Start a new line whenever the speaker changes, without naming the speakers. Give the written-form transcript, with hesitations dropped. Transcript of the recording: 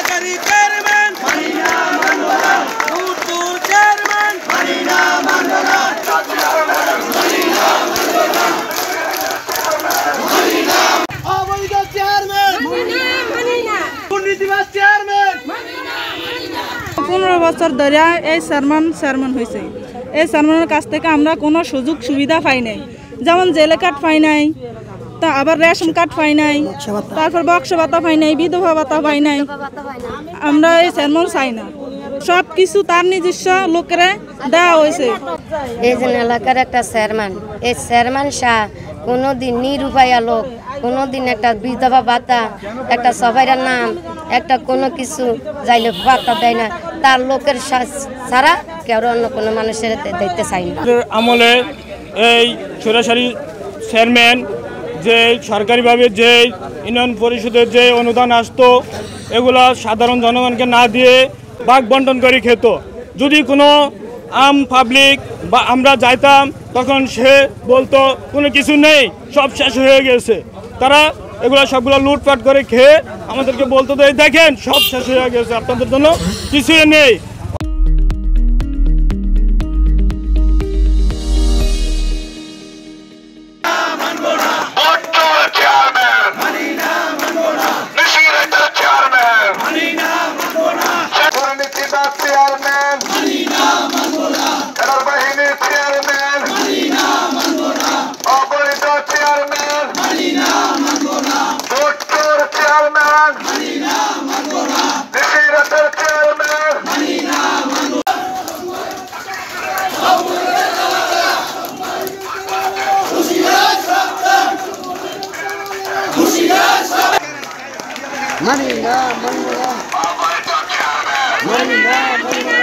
সরকারি চেয়ারম্যান মানিনা মানবনা উত্তর চেয়ারম্যান মানিনা মানবনা মানিনা মানবনা মানিনা অবৈধ চেয়ারম্যান মানিনা মানিনা দুর্নীতিবাজ চেয়ারম্যান মানিনা মানিনা 15 বছর ধরে এই চেয়ারম্যান হয়েছে। এই চেয়ারম্যানের কাছ থেকে আমরা কোনো সুযোগ সুবিধা পাই নাই, যেমন জেলে কার্ড পাই নাই, তা আবার রেশন কার্ড পাই নাই, তারপর বক্স ভাতা পাই নাই, বিধবা ভাতা পাই নাই। আমরা এই চেয়ারম্যান চাই না, সব কিছু তার নিজস্ব লোকেরা দেওয়া হয়েছে।
এই যে এলাকার একটা চেয়ারম্যান, এই চেয়ারম্যান শাহ কোনোদিন নিরুপায়া লোক, কোনোদিন একটা বিধবা ভাতা, একটা সবাইয়ের নাম, একটা কোনো কিছু যাইলে ভাতা দেয় না। তার লোকের ছাড়া কেউ অন্য কোনো মানুষের দেখতে চাই না।
আমলে এই সরাসরি চেয়ারম্যান যে সরকারিভাবে যে ইউনিয়ন পরিষদের যে অনুদান আসতো এগুলো সাধারণ জনগণকে না দিয়ে ভাগ বন্টন করে খেত। যদি কোনো আম পাবলিক বা আমরা যাইতাম তখন সে বলতো কোনো কিছু নেই, সব শেষ হয়ে গেছে। তারা এগুলো সবগুলো লুটপাট করে খেয়ে আমাদেরকে বলতো তো এই দেখেন সব শেষ হয়ে গেছে, আপনাদের জন্য কিছুই নেই।
Manina, Manina, Manina, Manina.